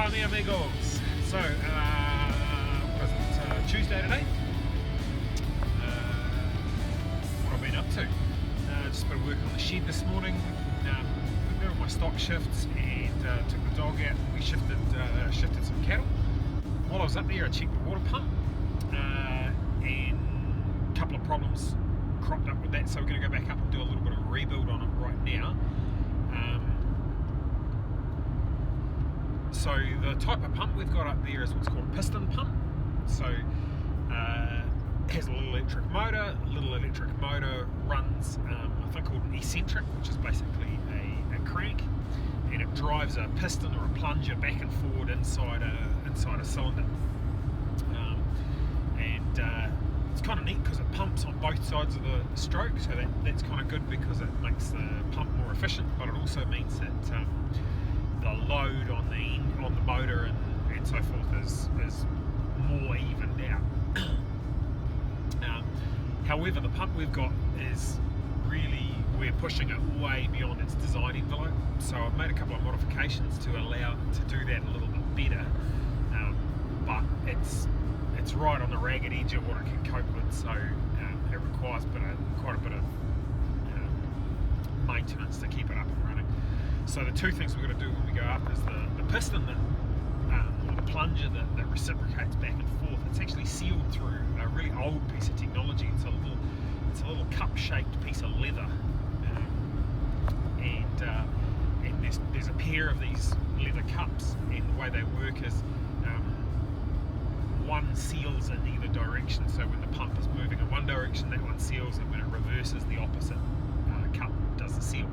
Hola mi amigos. So, what is it? Tuesday today. What I've been up to? Just a bit of work on the shed this morning. Went there on my stock shifts and took the dog out. We shifted some cattle. While I was up there, I checked the water pump, and a couple of problems cropped up with that. So we're going to go back up and do a little bit of a rebuild on it right now. So the type of pump we've got up there is what's called a piston pump. So it has a little electric motor. Little electric motor runs a thing called an eccentric, which is basically a crank, and it drives a piston or a plunger back and forward inside a cylinder. It's kind of neat because it pumps on both sides of the stroke, so that's kind of good because it makes the pump more efficient, but it also means that the load on the motor and so forth is more evened out. However, the pump we've got is really, we're pushing it way beyond its design envelope, so I've made a couple of modifications to allow it to do that a little bit better, but it's right on the ragged edge of what it can cope with, so it requires quite a bit of maintenance to keep it up and running. So the two things we're going to do when we go up is the piston or the plunger that reciprocates back and forth. It's actually sealed through a really old piece of technology. It's a little cup-shaped piece of leather, and there's a pair of these leather cups, and the way they work is one seals in either direction. So when the pump is moving in one direction, that one seals, and when it reverses, the opposite cup does the seal.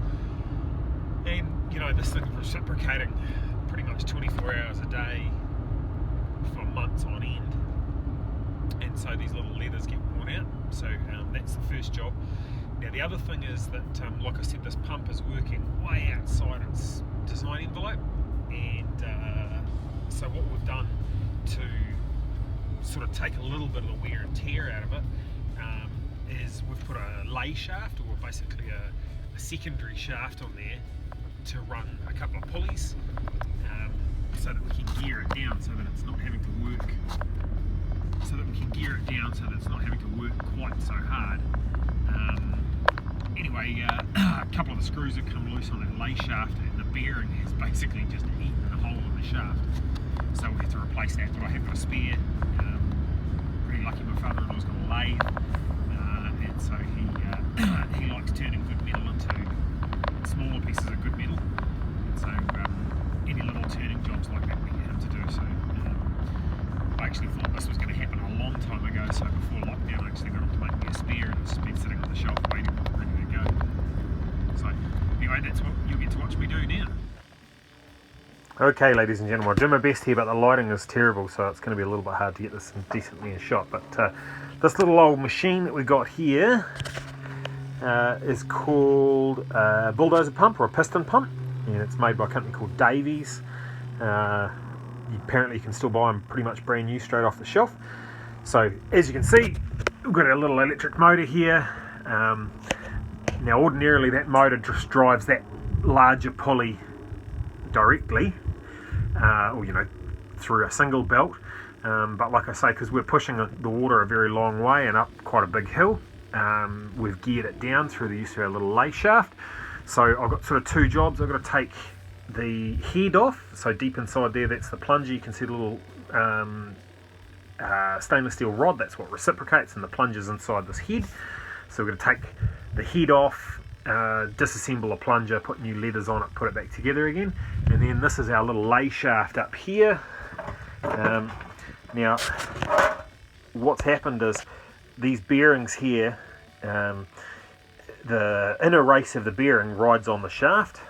And this thing's reciprocating pretty much 24 hours a day for months on end, and so these little leathers get worn out. So that's the first job. Now the other thing is that, like I said, this pump is working way outside its design envelope, and so what we've done to sort of take a little bit of the wear and tear out of it is we've put a lay shaft, or basically a secondary shaft on there to run a couple of pulleys, so that we can gear it down so that it's not having to work quite so hard. Anyway, a couple of the screws have come loose on that lay shaft, and the bearing has basically just eaten a hole in the shaft, so we have to replace that, but I have got a spare. Pretty lucky my father-in-law's got a lathe, and so he likes turning good metal into smaller pieces of good metal, and so any little turning jobs like that we get him to do. So I actually thought this was going to happen a long time ago, so before lockdown I actually got him to make me a spare, and it's just been sitting on the shelf waiting, ready to go. So anyway, that's what you'll get to watch me do now. Okay, ladies and gentlemen, I'll do my best here, but the lighting is terrible, so it's going to be a little bit hard to get this decently in shot. But this little old machine that we got here is called a bulldozer pump, or a piston pump, and it's made by a company called Davies. Apparently you can still buy them pretty much brand new straight off the shelf. So as you can see, we've got a little electric motor here. Now ordinarily that motor just drives that larger pulley directly, or through a single belt, but like I say, because we're pushing the water a very long way and up quite a big hill, we've geared it down through the use of our little lay shaft. So I've got sort of two jobs. I've got to take the head off, so deep inside there, that's the plunger. You can see the little stainless steel rod, that's what reciprocates, and the plunger's inside this head. So we're going to take the head off, disassemble the plunger, put new leathers on it, put it back together again, and then this is our little lay shaft up here. Now what's happened is these bearings here, the inner race of the bearing rides on the shaft,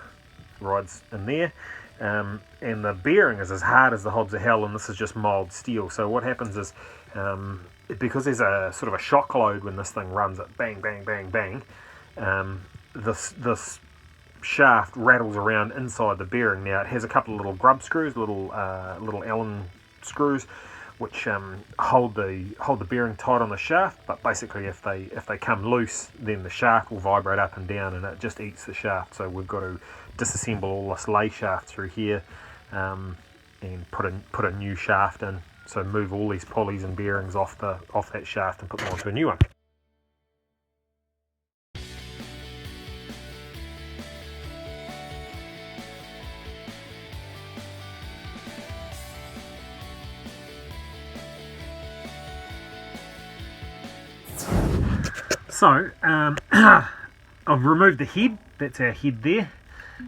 rides in there, and the bearing is as hard as the hobs of hell, and this is just mild steel. So what happens is, because there's a sort of a shock load when this thing runs at bang bang bang bang, this shaft rattles around inside the bearing. Now it has a couple of little grub screws, little Allen screws, which hold the bearing tight on the shaft. But basically, if they come loose, then the shaft will vibrate up and down, and it just eats the shaft. So we've got to disassemble all this lay shaft through here, and put a new shaft in. So move all these pulleys and bearings off that shaft and put them onto a new one. So I've removed the head. That's our head there.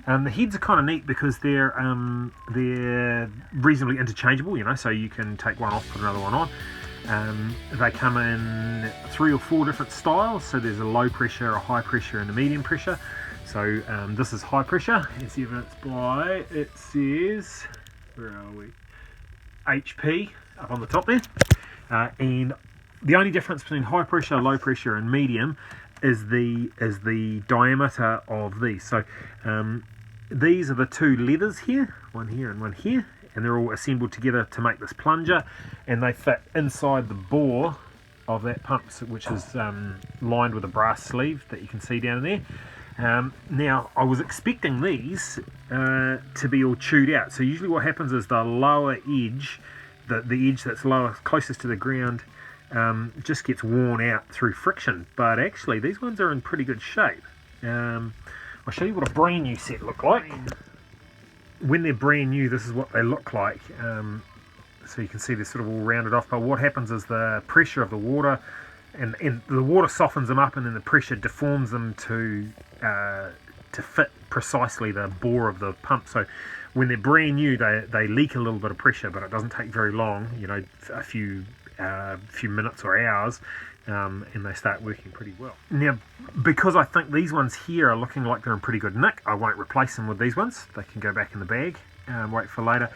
The heads are kind of neat because they're reasonably interchangeable, you know, so you can take one off, put another one on. They come in 3 or 4 different styles, so there's a low pressure, a high pressure, and a medium pressure. So this is high pressure, as evidenced by, it says, where are we, HP up on the top there. And the only difference between high pressure, low pressure, and medium is the diameter of these. So these are the 2 leathers here, one here and one here, and they're all assembled together to make this plunger, and they fit inside the bore of that pump, which is lined with a brass sleeve that you can see down there. Now I was expecting these to be all chewed out. So usually what happens is the lower edge, the edge that's lowest, closest to the ground, just gets worn out through friction, but actually these ones are in pretty good shape. I'll show you what a brand new set look like. When they're brand new, this is what they look like. So you can see they're sort of all rounded off, but what happens is the pressure of the water and the water softens them up, and then the pressure deforms them to fit precisely the bore of the pump. So when they're brand new, they leak a little bit of pressure, but it doesn't take very long, you know, a few minutes or hours, and they start working pretty well. Now, because I think these ones here are looking like they're in pretty good nick, I won't replace them with these ones. They can go back in the bag and wait for later.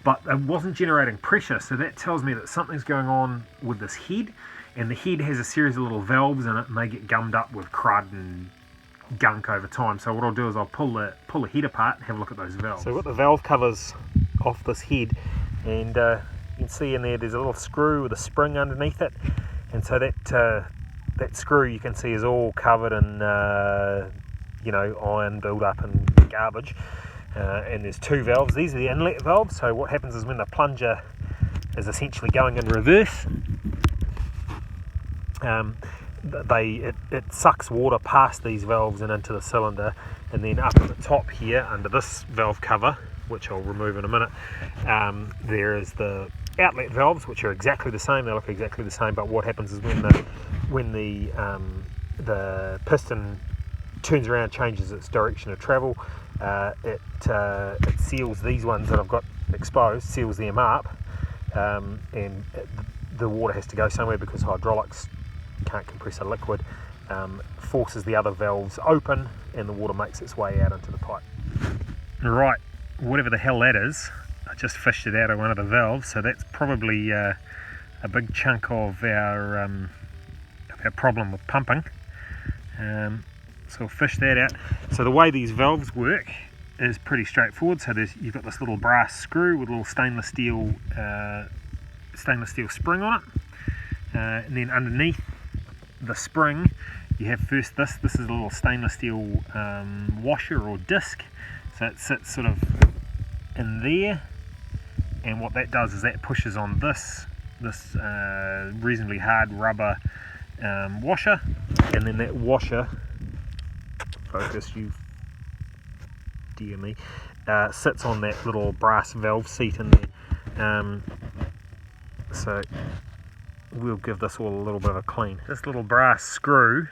But it wasn't generating pressure, so that tells me that something's going on with this head, and the head has a series of little valves in it, and they get gummed up with crud and gunk over time. So what I'll do is I'll pull the head apart and have a look at those valves. So I've got the valve covers off this head, and you can see in there's a little screw with a spring underneath it, and so that screw you can see is all covered in you know, iron build up and garbage. And there's 2 valves. These are the inlet valves. So what happens is when the plunger is essentially going in reverse, it sucks water past these valves and into the cylinder, and then up at the top here under this valve cover, which I'll remove in a minute, there is the outlet valves, which are exactly the same. They look exactly the same, but what happens is when the piston turns around, changes its direction of travel, it seals these ones that I've got exposed, seals them up, and the water has to go somewhere because hydraulics can't compress a liquid, forces the other valves open, and the water makes its way out into the pipe. Right, whatever the hell that is, I just fished it out of one of the valves, so that's probably a big chunk of our problem with pumping. So I'll fish that out. So the way these valves work is pretty straightforward. So you've got this little brass screw with a little stainless steel spring on it, and then underneath the spring you have first this is a little stainless steel washer or disc. So it sits sort of in there, and what that does is that pushes on this reasonably hard rubber washer, and then that washer, focus you dear me, sits on that little brass valve seat in there. So we'll give this all a little bit of a clean. This little brass screw,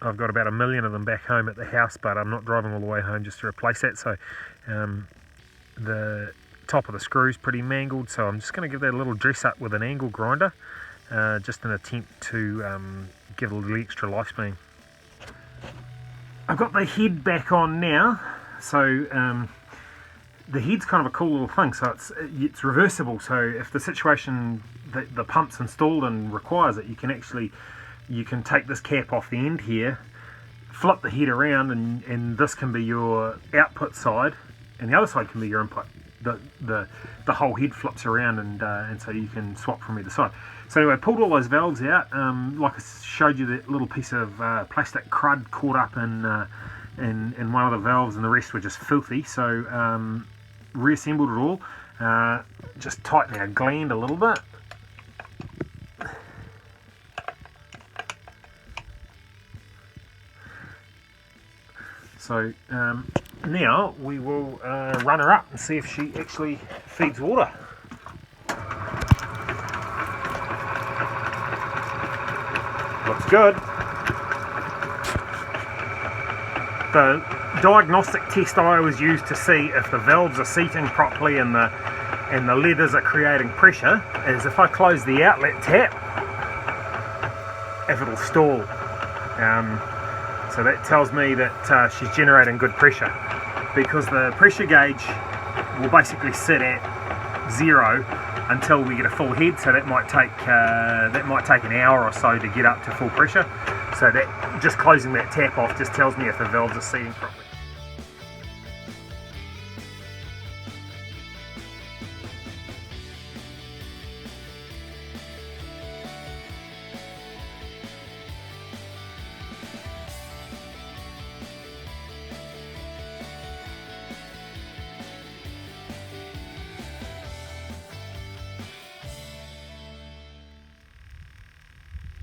I've got about 1 million of them back home at the house, but I'm not driving all the way home just to replace that. So the top of the screw is pretty mangled, so I'm just going to give that a little dress up with an angle grinder, just in an attempt to give it a little extra lifespan. I've got the head back on now, so the head's kind of a cool little thing. So it's reversible. So if the situation that the pump's installed and requires it, you can take this cap off the end here, flip the head around, and this can be your output side, and the other side can be your input. The whole head flips around, and so you can swap from either side. So anyway, I pulled all those valves out. Like I showed you, that little piece of plastic crud caught up in one of the valves, and the rest were just filthy. So reassembled it all. Just tighten our gland a little bit. So now we will run her up and see if she actually feeds water. Looks good. The diagnostic test I always use to see if the valves are seating properly and the leathers are creating pressure is if I close the outlet tap, if it'll stall. So that tells me that she's generating good pressure, because the pressure gauge will basically sit at 0 until we get a full head. So that might take an hour or so to get up to full pressure. So that just closing that tap off just tells me if the valves are seating properly.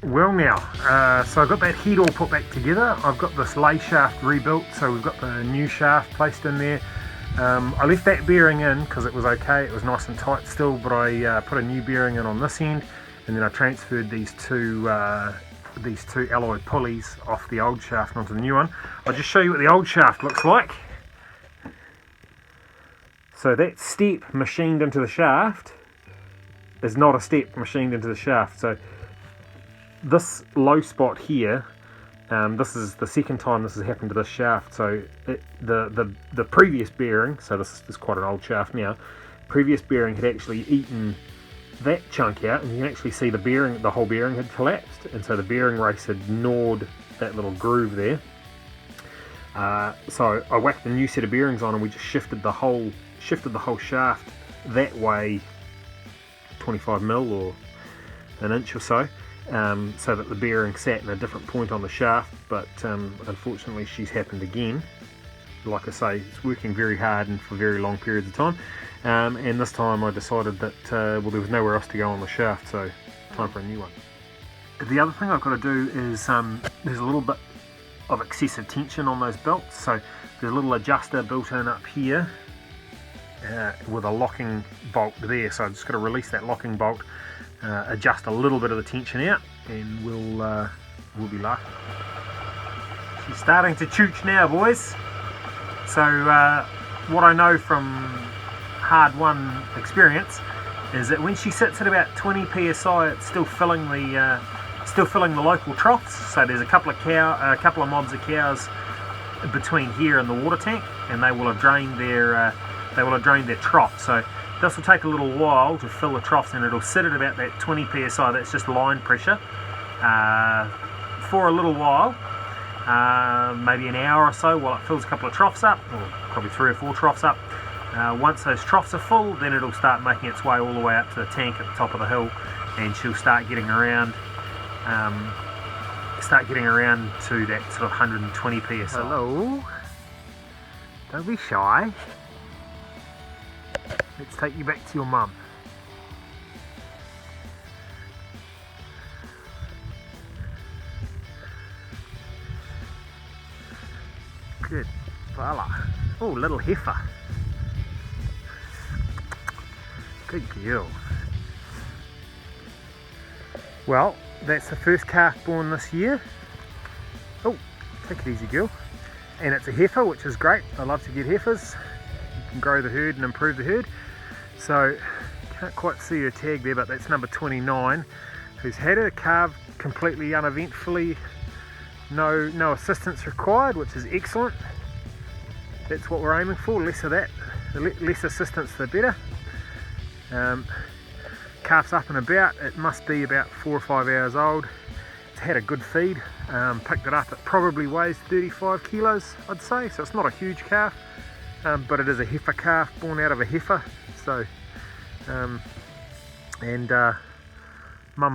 Well now, so I've got that head all put back together. I've got this lay shaft rebuilt, so we've got the new shaft placed in there. I left that bearing in because it was okay, it was nice and tight still, but I put a new bearing in on this end, and then I transferred these two alloy pulleys off the old shaft onto the new one. I'll just show you what the old shaft looks like. So that step machined into the shaft is not a step machined into the shaft. So this low spot here, this is the second time this has happened to this shaft. So the previous bearing, so this is quite an old shaft now, previous bearing had actually eaten that chunk out, and you can actually see the whole bearing had collapsed, and so the bearing race had gnawed that little groove there. So I whacked a new set of bearings on, and we just shifted the whole shaft that way 25 mil or an inch or so. So that the bearing sat in a different point on the shaft, but unfortunately she's happened again. Like I say, it's working very hard and for very long periods of time, and this time I decided that well, there was nowhere else to go on the shaft, so time for a new one. The other thing I've got to do is there's a little bit of excessive tension on those belts, so there's a little adjuster built in up here with a locking bolt there, so I've just got to release that locking bolt, adjust a little bit of the tension out, and we'll be laughing. She's starting to chooch now, boys. So what I know from hard won experience is that when she sits at about 20 psi, it's still filling the local troughs. So there's a couple of mobs of cows between here and the water tank, and they will have drained their trough. So this will take a little while to fill the troughs, and it'll sit at about that 20 psi, that's just line pressure, for a little while, maybe an hour or so, while it fills a couple of troughs up, or probably 3 or 4 troughs up. Once those troughs are full, then it'll start making its way all the way up to the tank at the top of the hill, and she'll start getting around to that sort of 120 psi. Hello, don't be shy. Let's take you back to your mum. Good fella. Oh, little heifer. Good girl. Well, that's the first calf born this year. Oh, take it easy, girl. And it's a heifer, which is great. I love to get heifers. You can grow the herd and improve the herd. So, can't quite see her tag there, but that's number 29, who's had her calved completely uneventfully. No assistance required, which is excellent. That's what we're aiming for, less of that. The less assistance, the better. Calf's up and about. It must be about 4 or 5 hours old. It's had a good feed. Picked it up. It probably weighs 35 kilos, I'd say. So it's not a huge calf, but it is a heifer calf born out of a heifer. So, mum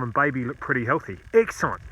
and baby look pretty healthy. Excellent.